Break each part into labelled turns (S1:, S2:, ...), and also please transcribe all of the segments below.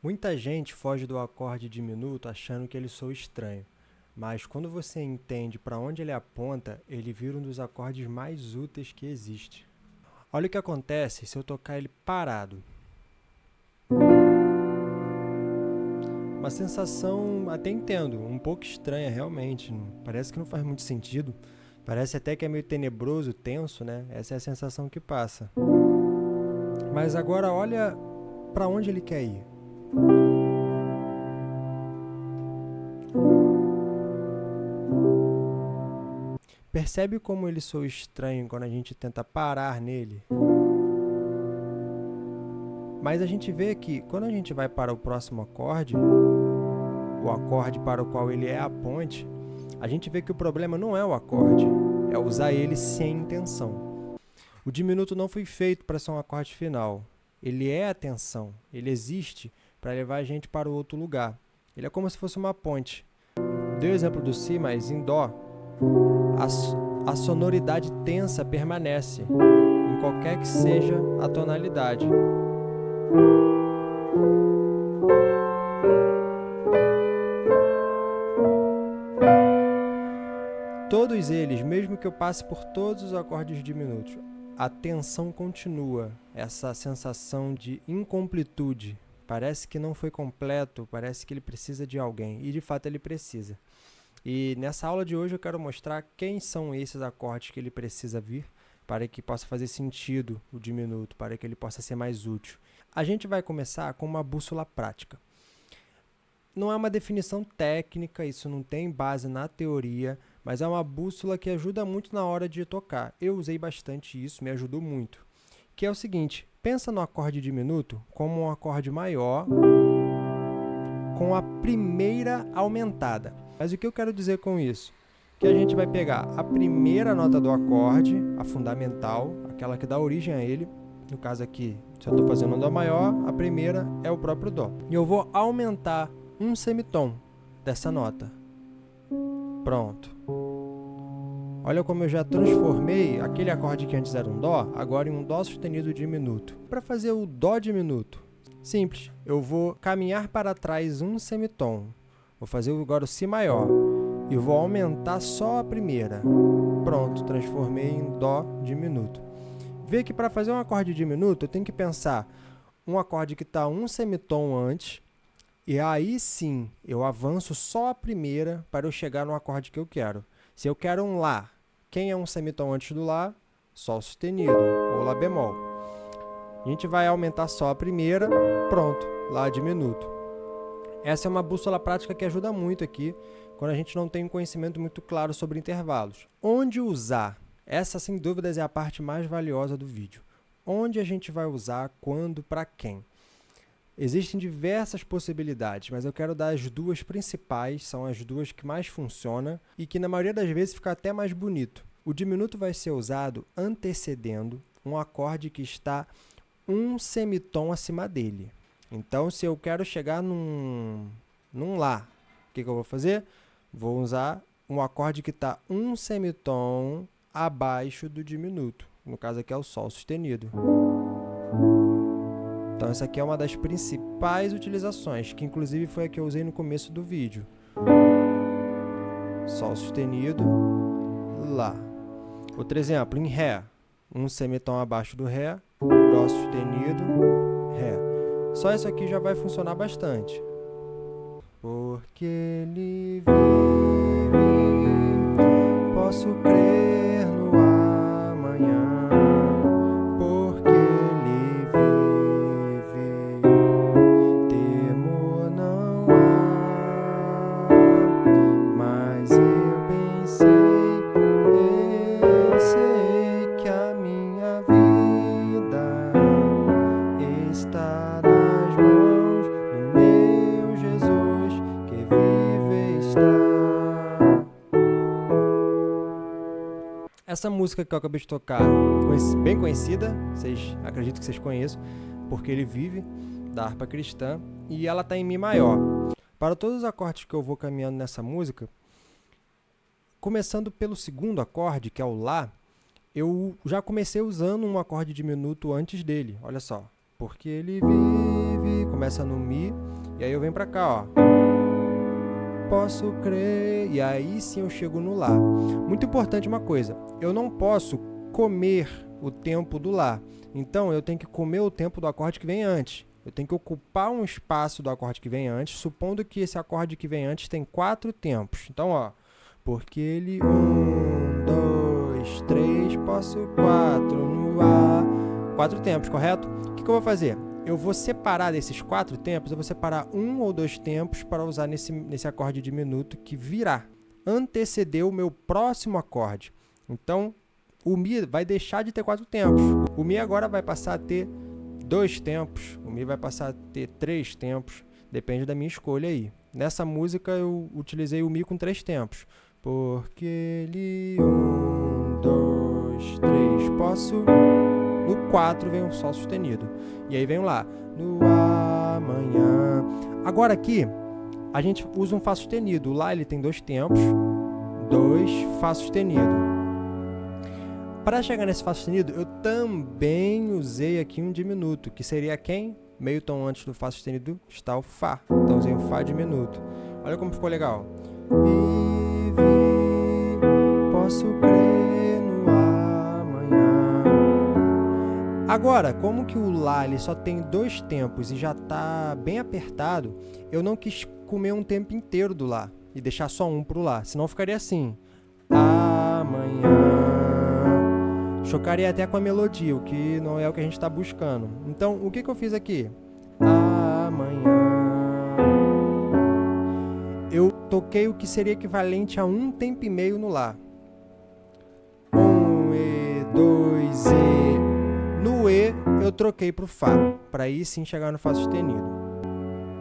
S1: Muita gente foge do acorde diminuto achando que ele soa estranho, mas quando você entende para onde ele aponta, ele vira um dos acordes mais úteis que existe. Olha o que acontece se eu tocar ele parado. Uma sensação, até entendo, um pouco estranha realmente, parece que não faz muito sentido, parece até que é meio tenebroso, tenso, né? Essa é a sensação que passa. Mas agora olha para onde ele quer ir. Percebe como ele soa estranho quando a gente tenta parar nele? Mas a gente vê que quando a gente vai para o próximo acorde, o acorde para o qual ele é a ponte, a gente vê que o problema não é o acorde, é usar ele sem intenção. O diminuto não foi feito para ser um acorde final. Ele é a tensão, ele existe para levar a gente para o outro lugar. Ele é como se fosse uma ponte. Dei o exemplo do Si, mas em Dó, a sonoridade tensa permanece, em qualquer que seja a tonalidade. Todos eles, mesmo que eu passe por todos os acordes diminutos, a tensão continua, essa sensação de incompletude. Parece que não foi completo, parece que ele precisa de alguém, e de fato ele precisa. E nessa aula de hoje eu quero mostrar quem são esses acordes que ele precisa vir para que possa fazer sentido o diminuto, para que ele possa ser mais útil. A gente vai começar com uma bússola prática. Não é uma definição técnica, isso não tem base na teoria, mas é uma bússola que ajuda muito na hora de tocar. Eu usei bastante isso, me ajudou muito. Que é o seguinte, pensa no acorde diminuto como um acorde maior com a primeira aumentada. Mas o que eu quero dizer com isso? Que a gente vai pegar a primeira nota do acorde, a fundamental, aquela que dá origem a ele. No caso aqui, se eu estou fazendo um Dó maior, a primeira é o próprio Dó. E eu vou aumentar um semitom dessa nota. Pronto. Olha como eu já transformei aquele acorde que antes era um Dó, agora em um Dó sustenido diminuto. Para fazer o Dó diminuto, simples, eu vou caminhar para trás um semitom. Vou fazer agora o Si maior e vou aumentar só a primeira. Pronto, transformei em Dó diminuto. Vê que para fazer um acorde diminuto, eu tenho que pensar um acorde que está um semitom antes, e aí sim, eu avanço só a primeira para eu chegar no acorde que eu quero. Se eu quero um Lá, quem é um semitom antes do Lá? Sol sustenido, ou Lá bemol. A gente vai aumentar só a primeira, pronto, Lá diminuto. Essa é uma bússola prática que ajuda muito aqui, quando a gente não tem um conhecimento muito claro sobre intervalos. Onde usar? Essa, sem dúvidas, é a parte mais valiosa do vídeo. Onde a gente vai usar, quando, para quem? Existem diversas possibilidades, mas eu quero dar as duas principais, são as duas que mais funcionam e que na maioria das vezes fica até mais bonito. O diminuto vai ser usado antecedendo um acorde que está um semitom acima dele. Então, se eu quero chegar num Lá, o que eu vou fazer? Vou usar um acorde que está um semitom abaixo do diminuto. No caso aqui é o Sol sustenido. Então, essa aqui é uma das principais utilizações, que inclusive foi a que eu usei no começo do vídeo. Sol sustenido, Lá. Outro exemplo, em Ré. Um semitom abaixo do Ré, Dó sustenido, Ré. Só isso aqui já vai funcionar bastante. Porque ele vive, posso crer no amanhã. Porque ele vive, temor não há. Mas eu bem sei que a minha vida está nas mãos do meu Jesus, que vive está. Essa música que eu acabei de tocar, bem conhecida, acredito que vocês conheçam, Porque Ele Vive, da harpa cristã, e ela está em Mi maior. Para todos os acordes que eu vou caminhando nessa música, começando pelo segundo acorde, que é o Lá, eu já comecei usando um acorde diminuto antes dele. Olha só. Porque ele vive, vive, começa no Mi, e aí eu venho pra cá, ó. Posso crer, e aí sim eu chego no Lá. Muito importante uma coisa, eu não posso comer o tempo do Lá, então eu tenho que comer o tempo do acorde que vem antes. Eu tenho que ocupar um espaço do acorde que vem antes, supondo que esse acorde que vem antes tem 4 tempos. Então, ó, porque ele 1, 2, 3, posso 4 no A, 4 tempos, correto? O que eu vou fazer? Eu vou separar desses 4 tempos, eu vou separar 1 ou 2 tempos para usar nesse acorde diminuto que virá, anteceder o meu próximo acorde. Então, o Mi vai deixar de ter 4 tempos. O Mi agora vai passar a ter 2 tempos, o Mi vai passar a ter 3 tempos, depende da minha escolha aí. Nessa música eu utilizei o Mi com 3 tempos. Porque ele 1, 2, 3, posso. No 4 vem um Sol sustenido. E aí vem o Lá. No amanhã. Agora aqui, a gente usa um Fá sustenido. O Lá ele tem 2 tempos, 2 Fá sustenido. Para chegar nesse Fá sustenido, eu também usei aqui um diminuto, que seria quem? Meio tom antes do Fá sustenido está o Fá. Então usei o Fá diminuto. Olha como ficou legal. Posso crer no amanhã. Agora, como que o Lá ele só tem 2 tempos e já está bem apertado, eu não quis comer um tempo inteiro do Lá e deixar só um pro Lá, senão ficaria assim. Amanhã. Chocaria até com a melodia, o que não é o que a gente está buscando. Então, o que eu fiz aqui? Amanhã. Eu toquei o que seria equivalente a 1 tempo e meio no Lá. 1 E, 2 E. No E, eu troquei para o Fá, para aí sim chegar no Fá sustenido.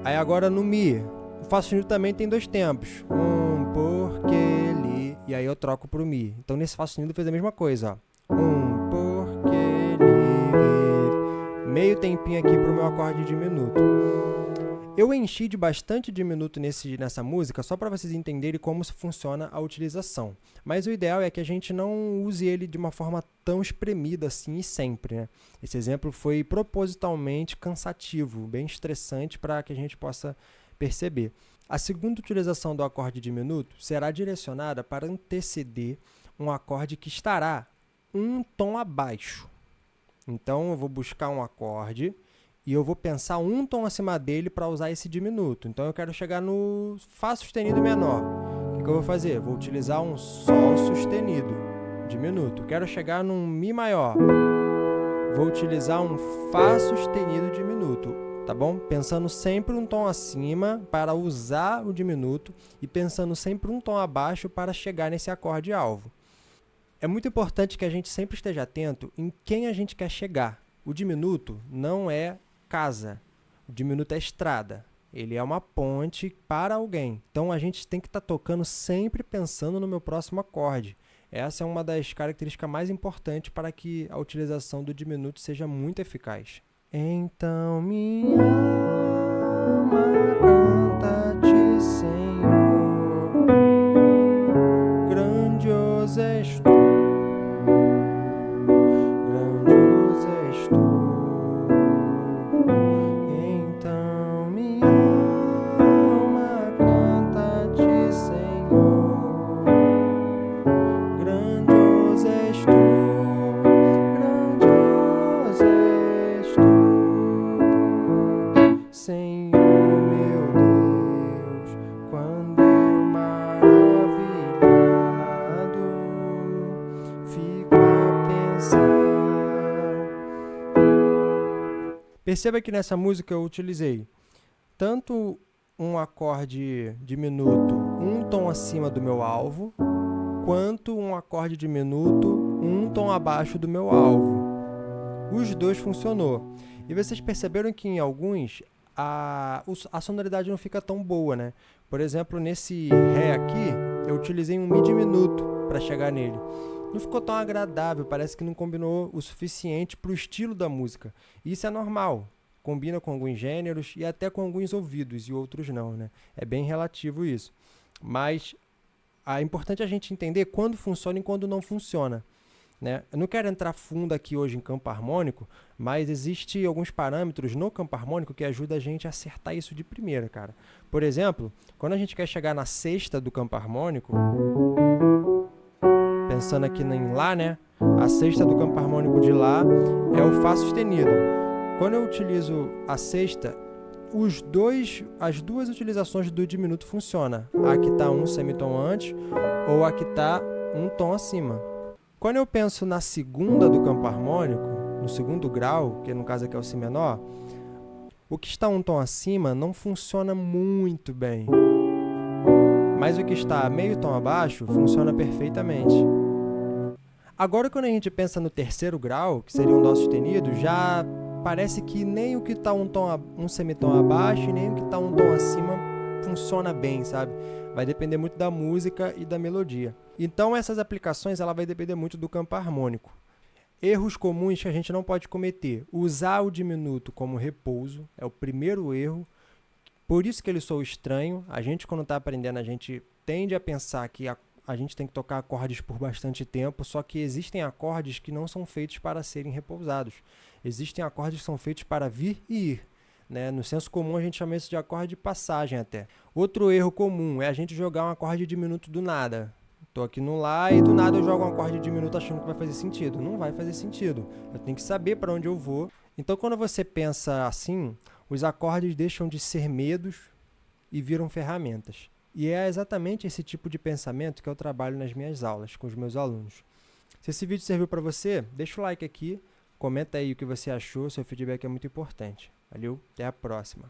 S1: Aí agora no Mi, o Fá sustenido também tem 2 tempos. 1, porque Li, e aí eu troco para o Mi. Então nesse Fá sustenido eu fiz a mesma coisa, ó. 1, porque Li, meio tempinho aqui para o meu acorde diminuto. Eu enchi de bastante diminuto nessa música só para vocês entenderem como funciona a utilização. Mas o ideal é que a gente não use ele de uma forma tão espremida assim e sempre, né? Esse exemplo foi propositalmente cansativo, bem estressante para que a gente possa perceber. A segunda utilização do acorde diminuto será direcionada para anteceder um acorde que estará um tom abaixo. Então, eu vou buscar um acorde e eu vou pensar um tom acima dele para usar esse diminuto. Então, eu quero chegar no Fá sustenido menor. O que eu vou fazer? Vou utilizar um Sol sustenido diminuto. Quero chegar num Mi maior. Vou utilizar um Fá sustenido diminuto, tá bom? Pensando sempre um tom acima para usar o diminuto e pensando sempre um tom abaixo para chegar nesse acorde alvo. É muito importante que a gente sempre esteja atento em quem a gente quer chegar. O diminuto não é casa, o diminuto é estrada. Ele é uma ponte para alguém. Então, a gente tem que estar tocando sempre pensando no meu próximo acorde. Essa é uma das características mais importantes para que a utilização do diminuto seja muito eficaz. Então, minha alma canta-te, Senhor, grandioso és tu. Então minha alma canta-te, Senhor, grandioso és tu, grandioso és tu, Senhor meu Deus, quando eu maravilhado fico a pensar. Perceba que nessa música eu utilizei tanto um acorde diminuto um tom acima do meu alvo, quanto um acorde diminuto um tom abaixo do meu alvo. Os dois funcionou. E vocês perceberam que em alguns a sonoridade não fica tão boa, né? Por exemplo, nesse Ré aqui, eu utilizei um Mi diminuto para chegar nele. Não ficou tão agradável, parece que não combinou o suficiente para o estilo da música. E isso é normal, combina com alguns gêneros e até com alguns ouvidos e outros não, né? É bem relativo isso. Mas é importante a gente entender quando funciona e quando não funciona. né? Eu não quero entrar fundo aqui hoje em campo harmônico, mas existem alguns parâmetros no campo harmônico que ajudam a gente a acertar isso de primeira, cara. Por exemplo, quando a gente quer chegar na sexta do campo harmônico, pensando aqui em Lá, né? A sexta do campo harmônico de Lá é o Fá sustenido. Quando eu utilizo a sexta, as duas utilizações do diminuto funcionam. A que está um semitom antes ou a que está um tom acima. Quando eu penso na segunda do campo harmônico, no segundo grau, que no caso aqui é o Si menor, o que está um tom acima não funciona muito bem. Mas o que está meio tom abaixo funciona perfeitamente. Agora, quando a gente pensa no terceiro grau, que seria um Dó sustenido, já parece que nem o que está um semitom abaixo e nem o que está um tom acima funciona bem, sabe? Vai depender muito da música e da melodia. Então, essas aplicações ela vai depender muito do campo harmônico. Erros comuns que a gente não pode cometer. Usar o diminuto como repouso é o primeiro erro. Por isso que ele soa estranho. A gente, quando está aprendendo, a gente tende a pensar que a gente tem que tocar acordes por bastante tempo, só que existem acordes que não são feitos para serem repousados. Existem acordes que são feitos para vir e ir. Né? No senso comum, a gente chama isso de acorde de passagem até. Outro erro comum é a gente jogar um acorde diminuto do nada. Estou aqui no Lá e do nada eu jogo um acorde diminuto achando que vai fazer sentido. Não vai fazer sentido. Eu tenho que saber para onde eu vou. Então, quando você pensa assim, os acordes deixam de ser medos e viram ferramentas. E é exatamente esse tipo de pensamento que eu trabalho nas minhas aulas com os meus alunos. Se esse vídeo serviu para você, deixa o like aqui, comenta aí o que você achou, seu feedback é muito importante. Valeu, até a próxima!